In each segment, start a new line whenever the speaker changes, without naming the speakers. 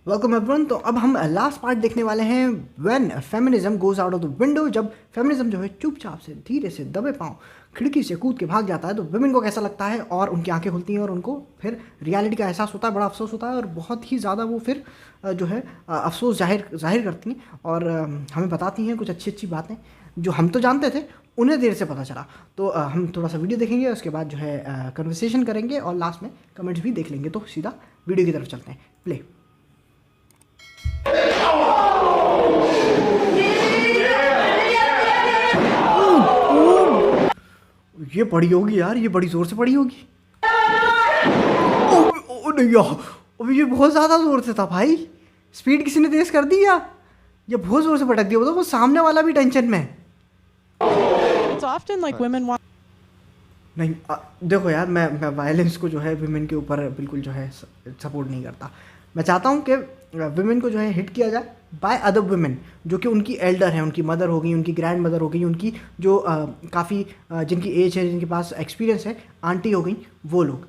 Welcome everyone. तो अब हम लास्ट पार्ट देखने वाले हैं, when feminism goes out of the window. जब फेमिनिज्म जो है चुपचाप से धीरे से दबे पाँव खिड़की से कूद के भाग जाता है तो वुमेन को कैसा लगता है और उनकी आंखें खुलती हैं और उनको फिर रियलिटी का एहसास होता है, बड़ा अफसोस होता है और बहुत ही ज़्यादा वो फिर जो है अफसोस जाहिर करती हैं और हमें बताती हैं कुछ अच्छी अच्छी बातें जो हम तो जानते थे, उन्हें देर से पता चला। तो हम थोड़ा सा वीडियो देखेंगे, उसके बाद जो है कन्वर्सेशन करेंगे और लास्ट में कमेंट्स भी देख लेंगे। तो सीधा वीडियो की तरफ चलते हैं, प्ले। ये पड़ी होगी यार, ये बड़ी जोर से पड़ी होगी। ओ नहीं यार, अभी ये बहुत ज़्यादा जोर से था भाई। स्पीड किसी ने तेज कर दी या ये बहुत जोर से पटक दिया। वो सामने वाला भी टेंशन में है।
It's often like women want
नहीं देखो यार, मैं वायलेंस को जो है विमेन के ऊपर बिल्कुल जो है सपोर्ट नहीं करता। मैं चाहता हूँ कि विमेन को जो है हिट किया जाए बाय अदर वुमेन जो कि उनकी एल्डर हैं, उनकी मदर हो गई, उनकी ग्रैंड मदर हो गई, उनकी जो काफ़ी जिनकी एज है, जिनके पास एक्सपीरियंस है, आंटी हो गई, वो लोग।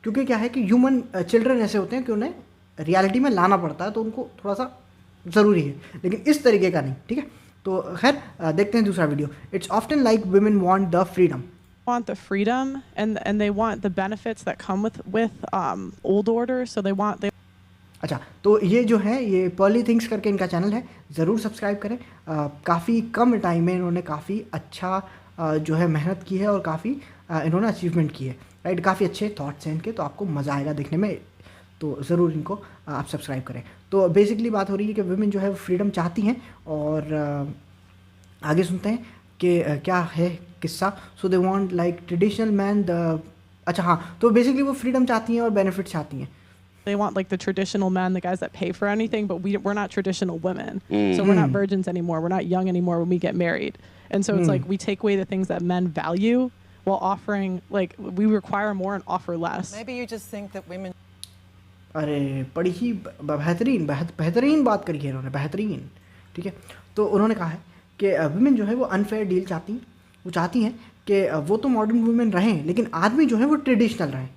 क्योंकि क्या है कि ह्यूमन चिल्ड्रन ऐसे होते हैं कि उन्हें रियलिटी में लाना पड़ता है, तो उनको थोड़ा सा ज़रूरी है, लेकिन इस तरीके का नहीं। ठीक है, तो खैर देखते हैं दूसरा video. It's often like women want the freedom
the freedom and they want the benefits that come with old order, so they
अच्छा, तो ये जो है ये पर्ली थिंग्स करके इनका चैनल है, ज़रूर सब्सक्राइब करें। काफ़ी कम टाइम में इन्होंने काफ़ी अच्छा जो है मेहनत की है और काफ़ी इन्होंने अचीवमेंट की है, राइट। काफ़ी अच्छे थॉट्स हैं इनके, तो आपको मज़ा आएगा देखने में, तो ज़रूर इनको आप सब्सक्राइब करें। तो बेसिकली बात हो रही है कि वुमेन जो है फ्रीडम चाहती हैं और आगे सुनते हैं कि क्या है किस्सा। So they want like traditional man the, अच्छा हाँ, तो बेसिकली वो फ्रीडम चाहती हैं और बेनिफिट चाहती हैं।
they want like the traditional men, the guys that pay for anything, but we're not traditional women. So we're not virgins anymore. We're not young anymore when we get married. And so it's like we take away the things that men value while offering, like we require more and offer less.
Maybe you just think that women
अरे बड़ी ही बेहतरीन बात करी है इन्होंने, बेहतरीन। ठीक है, तो उन्होंने कहा है कि वुमेन जो है वो अनफेयर डील चाहती हैं। वो चाहती हैं कि वो तो मॉडर्न वुमेन रहें, लेकिन आदमी जो है वो ट्रेडिशनल रहें।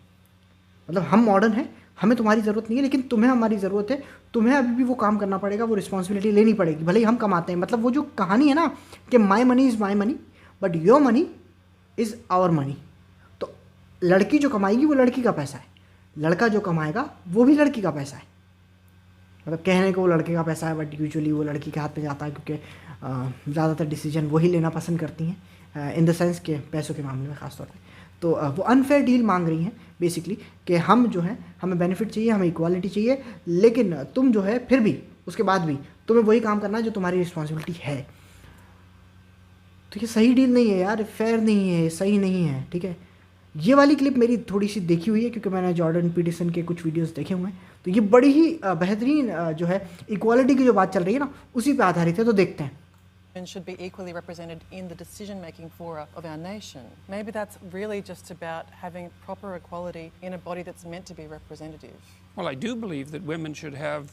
मतलब हम मॉडर्न हैं, हमें तुम्हारी ज़रूरत नहीं है, लेकिन तुम्हें हमारी ज़रूरत है। तुम्हें अभी भी वो काम करना पड़ेगा, वो रिस्पॉन्सिबिलिटी लेनी पड़ेगी, भले ही हम कमाते हैं। मतलब वो जो कहानी है ना कि my money is my money but your money is our money. तो लड़की जो कमाएगी वो लड़की का पैसा है, लड़का जो कमाएगा वो भी लड़की का पैसा है। मतलब कहने को वो लड़के का पैसा है, बट यूजुअली वो लड़की के हाथ में जाता है, क्योंकि ज़्यादातर डिसीजन वही लेना पसंद करती हैं, इन द सेंस के पैसों के मामले में ख़ास तौर पे। तो वो अनफेयर डील मांग रही हैं बेसिकली कि हम जो है, हमें बेनिफिट चाहिए, हमें इक्वालिटी चाहिए, लेकिन तुम जो है फिर भी उसके बाद भी तुम्हें वही काम करना है जो तुम्हारी रिस्पॉन्सिबिलिटी है। तो ये सही डील नहीं है यार, फेयर नहीं है, सही नहीं है। ठीक है, ये वाली क्लिप मेरी थोड़ी सी देखी हुई है क्योंकि मैंने जॉर्डन पीटरसन के कुछ वीडियोस देखे हुए हैं। तो ये बड़ी ही बेहतरीन जो है इक्वालिटी की जो बात चल रही है ना, उसी पे आधारित है। तो देखते हैं।
should be equally represented in the decision-making fora of our nation. Maybe that's really just about having proper equality in a body that's meant to be representative.
Well, I do believe that women should have.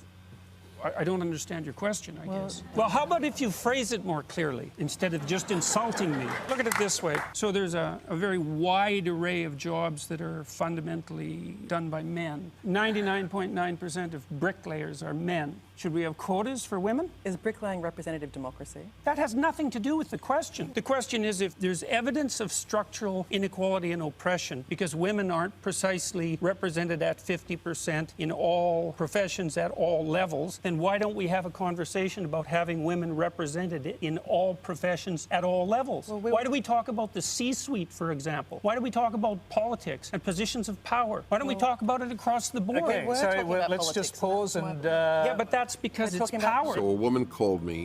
I don't understand your question, I guess. Well, how about if you phrase it more clearly instead of just insulting me? Look at it this way. So there's a very wide array of jobs that are fundamentally done by men. 99.9% of bricklayers are men. Should we have quotas for women?
Is bricklaying representative democracy?
That has nothing to do with the question. The question is if there's evidence of structural inequality and oppression because women aren't precisely represented at 50% in all professions at all levels, then why don't we have a conversation about having women represented in all professions at all levels? Why do we talk about the C-suite, for example? Why do we talk about politics and positions of power? Why don't we talk about it across the board?
Okay, sorry, let's just pause and...
Yeah, but that's because it's power.
So a woman called me.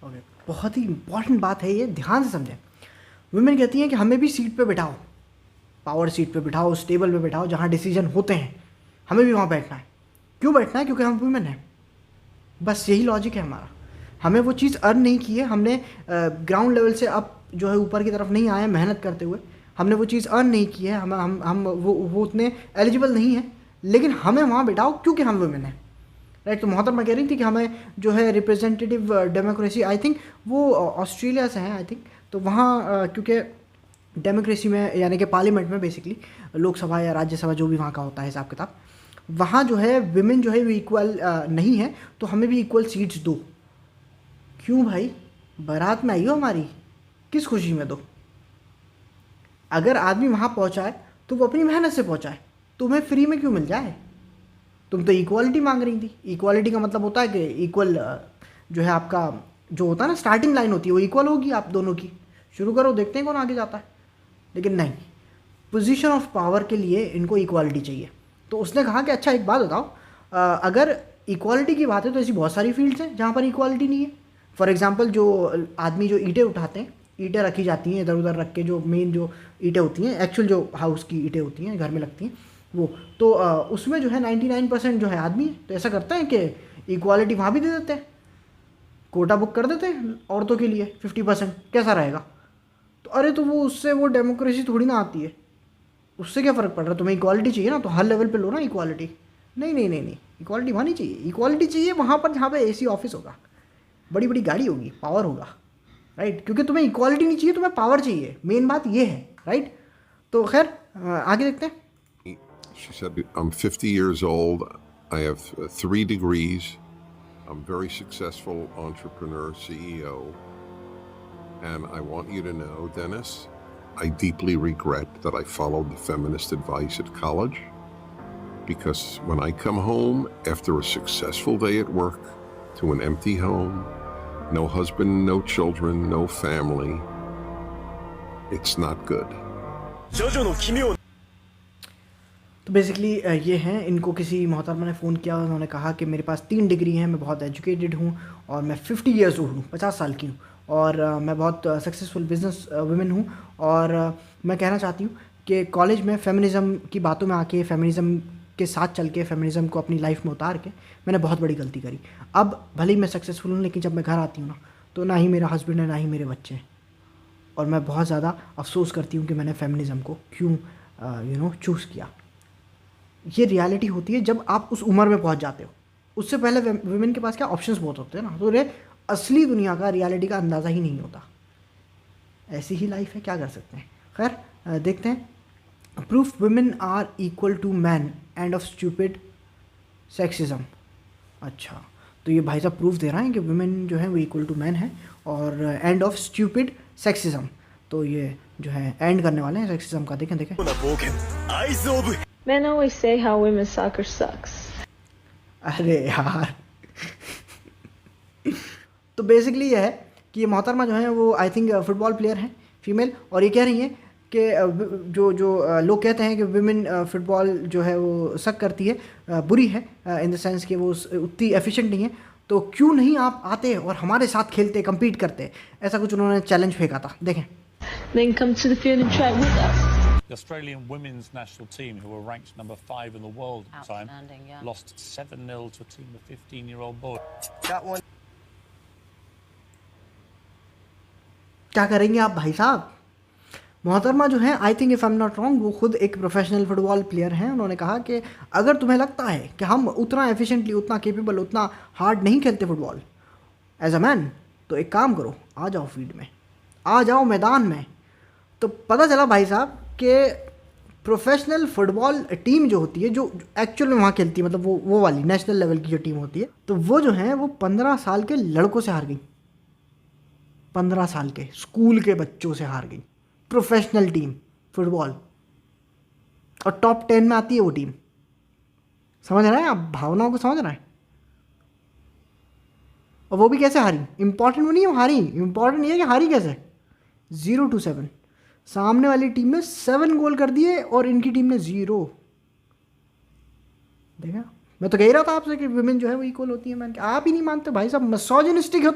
Okay. बहुत ही important बात है ये, ध्यान से समझें। Women कहती हैं कि हमें भी सीट पे बिठाओ, पावर सीट पे बिठाओ, स्टेबल पे बिठाओ, जहाँ डिसीजन होते हैं, हमें भी वहाँ बैठना है। क्यों बैठना है? क्योंकि हम वुमेन हैं, बस यही लॉजिक है हमारा। हमें वो चीज़ अर्न नहीं की है, हमने ग्राउंड लेवल से अब जो है ऊपर की तरफ नहीं आए मेहनत करते हुए, हमने वो चीज़ अर्न नहीं की है, हम वो उतने एलिजिबल नहीं हैं, लेकिन हमें वहाँ बिठाओ क्योंकि हम वुमेन हैं, राइट। तो मोहतरमा कह रही थी कि हमें जो है रिप्रेजेंटेटिव डेमोक्रेसी, आई थिंक वो ऑस्ट्रेलिया से हैं आई थिंक, तो वहाँ क्योंकि डेमोक्रेसी में यानी कि पार्लियामेंट में बेसिकली लोकसभा या राज्यसभा जो भी वहाँ का होता है हिसाब किताब, वहाँ जो है विमेन जो है वो इक्वल नहीं है, तो हमें भी इक्वल सीट्स दो। क्यों भाई, बारात में आई हो हमारी, किस खुशी में दो? अगर आदमी वहाँ पहुँचा है तो वो अपनी मेहनत से पहुँचा है, तुम्हें फ्री में क्यों मिल जाए? तुम तो इक्वालिटी मांग रही थी। इक्वालिटी का मतलब होता है कि इक्वल जो है आपका जो होता है ना स्टार्टिंग लाइन होती है वो इक्वल होगी आप दोनों की। शुरू करो, देखते हैं कौन आगे जाता है। लेकिन नहीं, पोजीशन ऑफ पावर के लिए इनको इक्वालिटी चाहिए। तो उसने कहा कि अच्छा एक बात बताओ, अगर इक्वालिटी की बात है तो ऐसी बहुत सारी फील्ड्स हैं जहाँ पर इक्वालिटी नहीं है। फॉर एग्जांपल जो आदमी जो ईंटें उठाते हैं, ईंटें रखी जाती हैं इधर उधर रख के, जो मेन जो ईंटें होती हैं, एक्चुअल जो हाउस की ईंटें होती हैं घर में लगती हैं वो, तो उसमें जो है 99% जो है आदमी है। तो ऐसा करते हैं कि इक्वालिटी वहाँ भी दे देते हैं, कोटा बुक कर देते हैं औरतों के लिए 50%, कैसा रहेगा? तो अरे तो वो उससे वो डेमोक्रेसी थोड़ी ना आती है, उससे क्या फ़र्क पड़ रहा है? तुम्हें इक्वालिटी चाहिए ना तो हर लेवल पे लो ना इक्वालिटी। नहीं नहीं नहीं नहीं, इक्वालिटी वहाँ नहीं चाहिए। इक्वालिटी चाहिए वहाँ पर जहाँ पे एसी ऑफिस होगा, बड़ी बड़ी गाड़ी होगी, पावर होगा, राइट? क्योंकि तुम्हें इक्वालिटी नहीं चाहिए, तुम्हें पावर चाहिए। मेन बात ये है, राइट? तो खैर आगे देखते हैं।
She said, I'm 50 years old. I have 3 degrees. I'm very successful entrepreneur, CEO. And I want you to know, Dennis, I deeply regret that I followed the feminist advice at college. Because when I come home after a successful day at work to an empty home, no husband, no children, no family, it's not good.
तो basically ये हैं, इनको किसी मोहतरमा ने phone किया, उन्होंने कहा कि मेरे पास 3 डिग्री हैं, मैं बहुत एजुकेटेड हूँ और मैं 50 ईयर्स ओल्ड हूँ, 50 साल की हूँ, और मैं बहुत सक्सेसफुल बिजनेस वुमेन हूँ, और मैं कहना चाहती हूँ कि कॉलेज में फेमिनिज़म की बातों में आके, फेमिनिज़म के साथ चल के, फेमिनिज़म को अपनी लाइफ में उतार के मैंने बहुत बड़ी गलती करी। अब भले ही मैं सक्सेसफुल हूँ, लेकिन जब मैं घर आती हूँ ना, तो ना ही मेरा हस्बैंड है ना ही मेरे बच्चे हैं, और मैं बहुत ज़्यादा अफसोस करती हूँ कि मैंने फेमिनिज़म को क्यों चूज़ किया। ये रियलिटी होती है जब आप उस उम्र में पहुंच जाते हो। उससे पहले वुमेन के पास क्या ऑप्शंस बहुत होते हैं ना, तो उन्हें असली दुनिया का, रियलिटी का अंदाज़ा ही नहीं होता। ऐसी ही लाइफ है, क्या कर सकते हैं। खैर देखते हैं। Proof women are equal to man, end of stupid sexism. अच्छा, तो ये भाई साहब प्रूफ दे रहे हैं कि वुमेन जो है वो इक्वल टू मैन है, और एंड ऑफ स्टूपिड सेक्सिज्म। तो ये जो है एंड करने वाले हैं सेक्सिज्म का। देखें देखें।
Men always say how women's soccer sucks.
अरे यार तो बेसिकली ये है कि ये मोहतरमा जो है वो आई थिंक फुटबॉल प्लेयर हैं, फीमेल, और ये कह रही हैं कि जो लोग कहते हैं कि विमेन फुटबॉल जो है वो सक करती है, बुरी है इन द सेंस कि वो उतनी एफिशिएंट नहीं है, तो क्यों नहीं आप आते और हमारे साथ खेलते, कम्पीट करते। ऐसा कुछ उन्होंने चैलेंज फेंका था, देखें।
Then come to the field and try with us.
The Australian women's national team, who were ranked number 5 in the world at the time, lost 7-0 to a team of 15-year-old boys.
क्या करेंगे आप भाई साहब? मोहतरमा जो है, I think if I am not wrong, वो खुद एक प्रोफेशनल फुटबॉल प्लेयर हैं। उन्होंने कहा कि अगर तुम्हें लगता है कि हम उतना एफिशिएंटली, उतना केपेबल, उतना हार्ड नहीं खेलते फुटबॉल एज अ मैन, तो एक काम करो, आ जाओ फील्ड में, आ जाओ मैदान में। तो पता चला भाई साहब कि प्रोफेशनल फुटबॉल टीम जो होती है, जो एक्चुअल में वहाँ खेलती है, मतलब वो वाली नेशनल लेवल की जो टीम होती है, तो वो जो है वो 15 साल के लड़कों से हार गई। 15 साल के स्कूल के बच्चों से हार गई प्रोफेशनल टीम फुटबॉल, और टॉप 10 में आती है वो टीम। समझ रहे हैं आप भावनाओं को? समझ रहे हैं? और वो भी कैसे हारी? इंपॉर्टेंट वो नहीं है हारी, इंपॉर्टेंट ये है कि हारी कैसे। 0-7 सामने वाली टीम ने 7 गोल कर दिए और इनकी टीम ने 0। देखा, मैं तो कह रहा था आपसे कि विमेन जो है वो इक्वल होती है मैन। आप ही नहीं मानते भाई साहब, मिसोजिनिस्टिक हो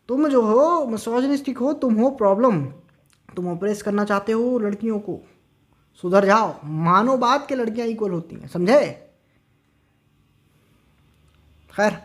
तुम जो हो मिसोजिनिस्टिक हो, तुम हो प्रॉब्लम। तुम ऑपरेस करना चाहते हो लड़कियों को, सुधर जाओ। मानो बात के लड़कियां इक्वल होती हैं, समझे? खैर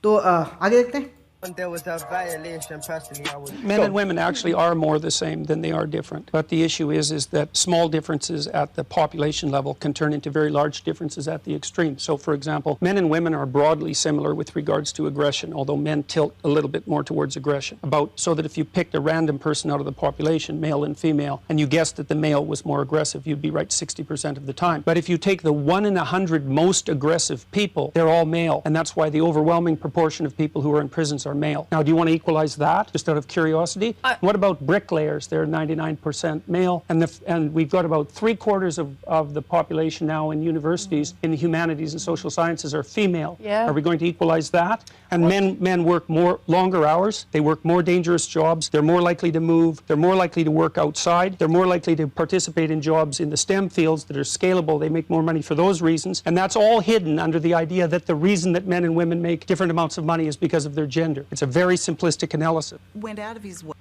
तो आगे देखते हैं।
There was a violation. Personally, I would.
Men and women actually are more the same than they are different. But the issue is that small differences at the population level can turn into very large differences at the extreme. So, for example, men and women are broadly similar with regards to aggression, although men tilt a little bit more towards aggression. So that if you picked a random person out of the population, male and female, and you guessed that the male was more aggressive, you'd be right 60% of the time. But if you take the 1 in 100 most aggressive people, they're all male. And that's why the overwhelming proportion of people who are in prisons are male. Now, do you want to equalize that, just out of curiosity? What about bricklayers? They're 99% male, and we've got about 3/4 of the population now in universities in the humanities and social sciences are female.
Yeah.
Are we going to equalize that? And men work longer hours. They work more dangerous jobs. They're more likely to move. They're more likely to work outside. They're more likely to participate in jobs in the STEM fields that are scalable. They make more money for those reasons, and that's all hidden under the idea that the reason that men and women make different amounts of money is because of their gender. It's a very simplistic analysis.
Went out of his way.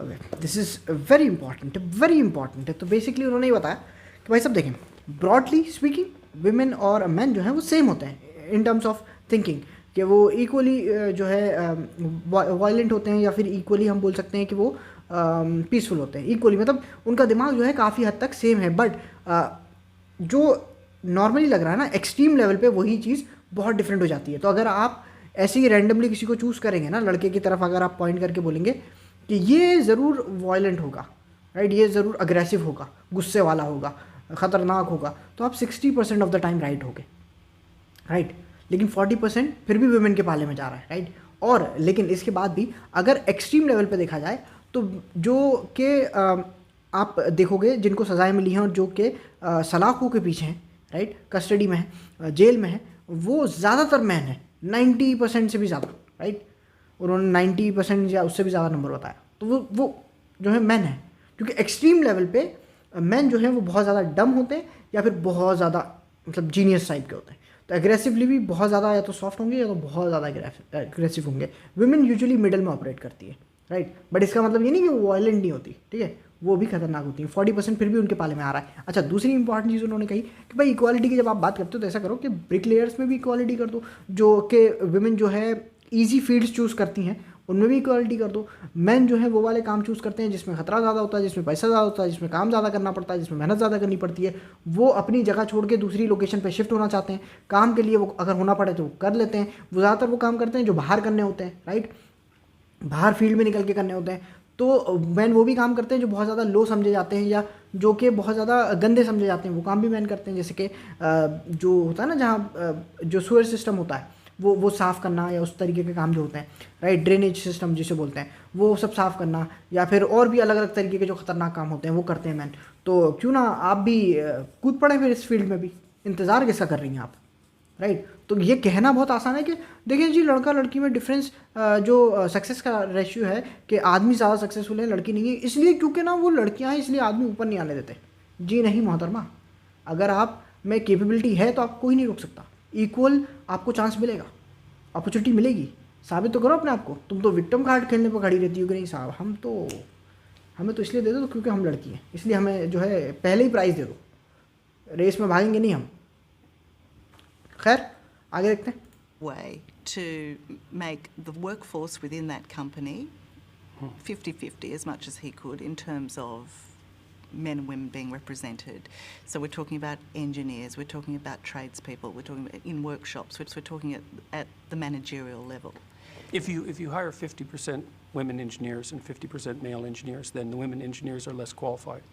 Okay, this is very important है. तो basically उन्होंने ये बताया कि भाई सब देखें, broadly speaking women और मेन जो है वो सेम होते हैं इन टर्म्स ऑफ थिंकिंग, कि वो इक्वली जो है वायलेंट होते हैं, या फिर इक्वली हम बोल सकते हैं कि वो पीसफुल होते हैं. इक्वली मतलब उनका दिमाग जो है काफ़ी हद तक सेम है, बट जो नॉर्मली लग रहा है ना एक्सट्रीम लेवल पे वही चीज़ बहुत डिफरेंट हो जाती है. तो अगर आप ऐसे ही रैंडमली किसी को चूज़ करेंगे ना, लड़के की तरफ अगर आप पॉइंट करके बोलेंगे कि ये ज़रूर वायलेंट होगा, राइट, ये ज़रूर अग्रेसिव होगा, गुस्से वाला होगा, ख़तरनाक होगा, तो आप 60% ऑफ द टाइम राइट होगे, राइट. लेकिन 40% फिर भी वुमेन के पाले में जा रहा है, राइट. और लेकिन इसके बाद भी अगर एक्सट्रीम लेवल पे देखा जाए तो जो कि आप देखोगे जिनको सज़ाएं मिली हैं और जो कि सलाखों के पीछे हैं, राइट, कस्टडी में है, जेल में है, वो ज़्यादातर मैन है, 90% से भी ज़्यादा, राइट. उन्होंने 90% या उससे भी ज़्यादा नंबर बताया. तो वो जो है मैन है, क्योंकि एक्सट्रीम लेवल पे मैन जो है वो बहुत ज़्यादा डम होते हैं या फिर बहुत ज़्यादा मतलब जीनियस टाइप के होते हैं. तो एग्रेसिवली भी बहुत ज़्यादा या तो सॉफ्ट होंगे या तो बहुत ज़्यादा एग्रेसिव होंगे. वुमेन यूजुअली मिडल में ऑपरेट करती है, राइट. बट इसका मतलब ये नहीं कि वो वायलेंट नहीं होती, ठीक है, वो भी खतरनाक होती है. 40% फिर भी उनके पाले में आ रहा है. अच्छा, दूसरी इंपॉर्टेंट चीज़ उन्होंने कही कि भाई इक्वालिटी की जब आप बात करते हो तो ऐसा करो कि ब्रिक लेयर्स में भी इक्वालिटी कर दो, जो कि वुमेन जो है ईजी फील्ड्स चूज़ करती हैं उनमें भी इक्वालिटी कर दो. मैन जो है वो वाले काम चूज़ करते हैं जिसमें खतरा ज़्यादा होता है, जिसमें पैसा ज़्यादा होता है, जिसमें काम ज़्यादा करना पड़ता है, जिसमें मेहनत ज़्यादा करनी पड़ती है. वो अपनी जगह छोड़ के दूसरी लोकेशन पे शिफ्ट होना चाहते हैं. काम के लिए वो अगर होना पड़े तो वो कर लेते हैं. वो ज़्यादातर वो काम करते हैं जो बाहर करने होते हैं, राइट, बाहर फील्ड में निकल के करने होते हैं. तो मैन वो भी काम करते हैं जो बहुत ज़्यादा लो समझे जाते हैं या जो कि बहुत ज़्यादा गंदे समझे जाते हैं, वो काम भी मैन करते हैं. जैसे कि जो होता है ना, जहाँ जो सीवर सिस्टम होता है वो साफ़ करना, या उस तरीके के काम जो होते हैं, राइट, ड्रेनेज सिस्टम जिसे बोलते हैं, वो सब साफ़ करना, या फिर और भी अलग अलग तरीके के जो खतरनाक काम होते हैं वो करते हैं मैन. तो क्यों ना आप भी कूद पड़े फिर इस फील्ड में भी. इंतज़ार किसका कर रही हैं आप, राइट. तो ये कहना बहुत आसान है कि देखिए जी लड़का लड़की में डिफरेंस, जो सक्सेस का रेशियो है कि आदमी ज़्यादा सक्सेसफुल है, लड़की नहीं है, इसलिए क्योंकि ना वो लड़कियां हैं इसलिए आदमी ऊपर नहीं आने देते. जी नहीं मोहतरमा, अगर आप में कैपेबिलिटी है तो आपको कोई नहीं रोक सकता. इक्वल आपको चांस मिलेगा, अपॉर्चुनिटी मिलेगी. साबित तो करो अपने आप को. तुम तो विक्टिम कार्ड खेलने पर खड़ी रहती हो कि नहीं साहब, हमें तो इसलिए दे दो क्योंकि हम लड़की हैं, इसलिए हमें जो है पहले ही प्राइज़ दे दो, रेस में भागेंगे नहीं हम. खैर आगे देखते हैं.
Way to make the workforce within that company 50-50 as much as he could in terms of men and women being represented. So we're talking about engineers, we're talking about tradespeople, we're talking about in workshops, we're talking at the managerial level.
If you hire 50% women engineers and 50% male engineers, then the women engineers are less qualified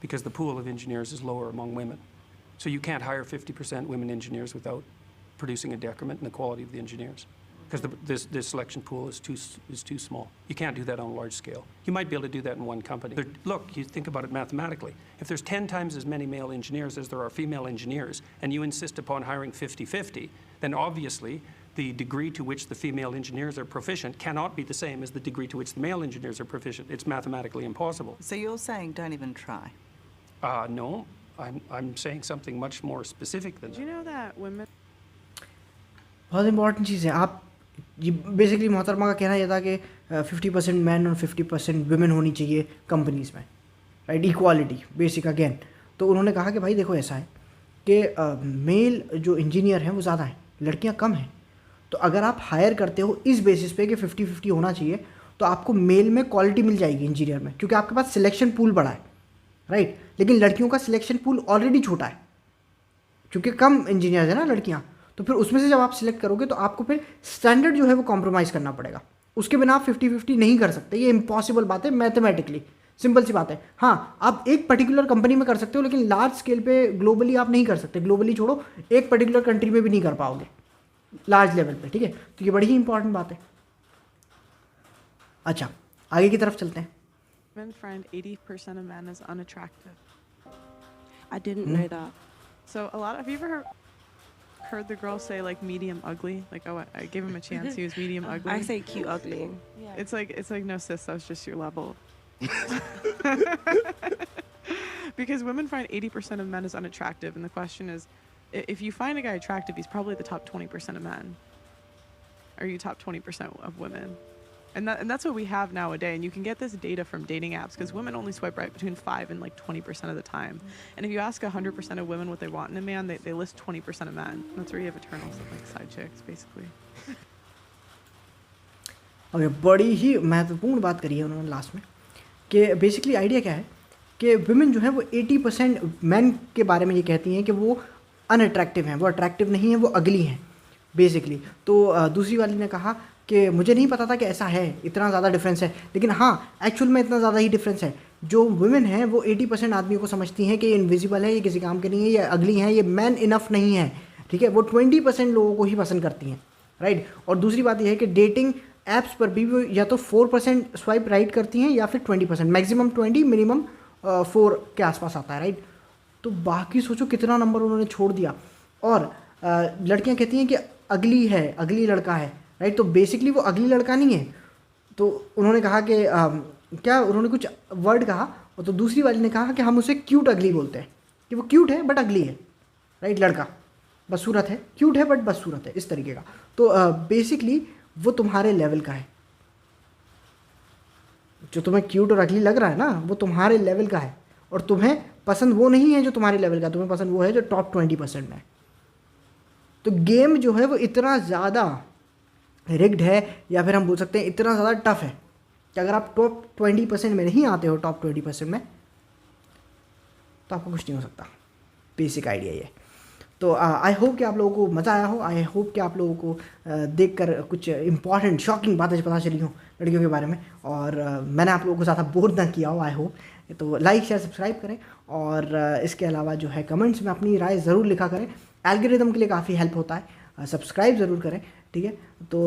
because the pool of engineers is lower among women. So you can't hire 50% women engineers without producing a decrement in the quality of the engineers, because this selection pool is too small. You can't do that on a large scale. You might be able to do that in one company. Look, you think about it mathematically. If there's 10 times as many male engineers as there are female engineers, and you insist upon hiring 50-50, then obviously the degree to which the female engineers are proficient cannot be the same as the degree to which the male engineers are proficient. It's mathematically impossible.
So you're saying don't even try?
No, I'm saying something much more specific than that.
Do you know that women...
बहुत important चीज़ है. आप ये basically मोहतरमा का कहना यह था कि 50% मैन और 50% वुमेन होनी चाहिए कंपनीज़ में, राइट, इक्वालिटी बेसिक अगेन. तो उन्होंने कहा कि भाई देखो ऐसा है कि मेल जो इंजीनियर हैं वो ज़्यादा हैं, लड़कियां कम हैं. तो अगर आप हायर करते हो इस बेसिस पे कि 50-50 होना चाहिए, तो आपको मेल में क्वालिटी मिल जाएगी इंजीनियर में, क्योंकि आपके पास सिलेक्शन पूल बड़ा है, राइट। लेकिन लड़कियों का सिलेक्शन पूल ऑलरेडी छोटा है, क्योंकि कम इंजीनियर्स है ना लड़कियाँ। तो फिर उसमें से जब आप सिलेक्ट करोगे तो आपको फिर स्टैंडर्ड जो है वो कॉम्प्रोमाइज़ करना पड़ेगा, उसके बिना आप 50-50 नहीं कर सकते। ये इम्पॉसिबल बात है मैथमेटिकली, सिंपल सी बात है। हाँ, आप एक पर्टिकुलर कंपनी में कर सकते हो, लेकिन लार्ज स्केल पे ग्लोबली आप नहीं कर सकते। ग्लोबली छोड़ो, एक पर्टिकुलर कंट्री में भी नहीं कर पाओगे लार्ज लेवल पे, ठीक है। तो ये बड़ी ही इंपॉर्टेंट बात है। अच्छा, आगे की तरफ चलते हैं।
Women find 80% of men is unattractive.
I didn't know that.
So have you ever heard the girl say like medium ugly? Like, oh, I gave him a chance, he was medium ugly.
I say cute ugly.
Yeah. It's like no sis, that was just your level. Because women find 80% of men is unattractive, and the question is, if you find a guy attractive, he's probably the top 20% of men. Are you top 20% of women? And that's what we have nowadays. And you can get this data from dating apps, because women only swipe right between 5 and like 20% of the time. And if you ask 100% of women what they want in a man, they list 20% of men. And that's where you have eternals, like side chicks, basically.
Okay, बड़ी ही महत्वपूर्ण बात करी है उन्होंने last में, कि basically idea क्या है कि विमेन जो है वो 80% मैन के बारे में ये कहती हैं कि वो अनअट्रैक्टिव हैं, वो अट्रैक्टिव नहीं है, वो अगली हैं बेसिकली। तो दूसरी वाली ने कहा कि मुझे नहीं पता था कि ऐसा है, इतना ज़्यादा डिफरेंस है, लेकिन हाँ एक्चुअल में इतना ज़्यादा ही डिफरेंस है। जो वुमेन हैं वो 80% आदमियों को समझती हैं कि ये इनविजिबल है, ये किसी काम के नहीं है, ये अगली हैं, ये मैन इनफ नहीं है, ठीक है। वो 20% लोगों को ही पसंद करती हैं, राइट। और दूसरी बात यह है कि डेटिंग ऐप्स पर भी वो या तो 4% स्वाइप राइट करती हैं या फिर 20%, मैक्सिमम 20, मिनिमम 4 के आसपास आता है, राइट। तो बाकी सोचो कितना नंबर उन्होंने छोड़ दिया। और लड़कियां कहती हैं कि अगली है, अगली लड़का है, राइट। तो बेसिकली वो अगली लड़का नहीं है। तो उन्होंने कहा कि क्या उन्होंने कुछ वर्ड कहा, और तो दूसरी वाली ने कहा कि हम उसे क्यूट अगली बोलते हैं, कि वो क्यूट है बट अगली है, राइट। लड़का बदसूरत है, क्यूट है बट बदसूरत है, इस तरीके का। तो बेसिकली वो तुम्हारे लेवल का है। जो तुम्हें क्यूट और अगली लग रहा है ना, वो तुम्हारे लेवल का है, और तुम्हें पसंद वो नहीं है जो तुम्हारे लेवल का, तुम्हें पसंद वो है जो टॉप 20% में है। तो गेम जो है वो इतना ज़्यादा रिग्ड है, या फिर हम बोल सकते हैं इतना ज़्यादा टफ है, कि अगर आप टॉप 20% में नहीं आते हो, टॉप 20% में, तो आपको कुछ नहीं हो सकता। बेसिक आइडिया ये। तो आई होप कि आप लोगों को मज़ा आया हो। आई होप कि आप लोगों को देखकर कुछ इंपॉर्टेंट शॉकिंग बातें पता चली हों लड़कियों के बारे में, और मैंने आप लोगों को ज़्यादा बोर ना किया हो, आई होप। तो लाइक शेयर सब्सक्राइब करें, और इसके अलावा जो है कमेंट्स में अपनी राय ज़रूर लिखा करें। एल्गोरिदम के लिए काफ़ी हेल्प होता है। सब्सक्राइब ज़रूर करें, ठीक है। तो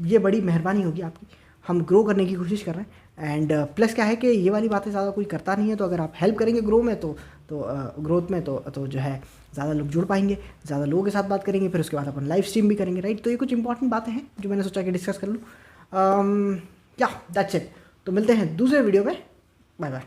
ये बड़ी मेहरबानी होगी आपकी। हम ग्रो करने की कोशिश कर रहे हैं, एंड प्लस क्या है कि ये वाली बातें ज़्यादा कोई करता नहीं है, तो अगर आप हेल्प करेंगे ग्रो में तो ग्रोथ में तो जो है ज़्यादा लोग जुड़ पाएंगे, ज़्यादा लोगों के साथ बात करेंगे, फिर उसके बाद अपन लाइव स्ट्रीम भी करेंगे, राइट। तो ये कुछ इंपॉर्टेंट बातें हैं जो मैंने सोचा कि डिस्कस कर लूँ। या दैट्स इट। तो मिलते हैं दूसरे वीडियो में। Bye bye.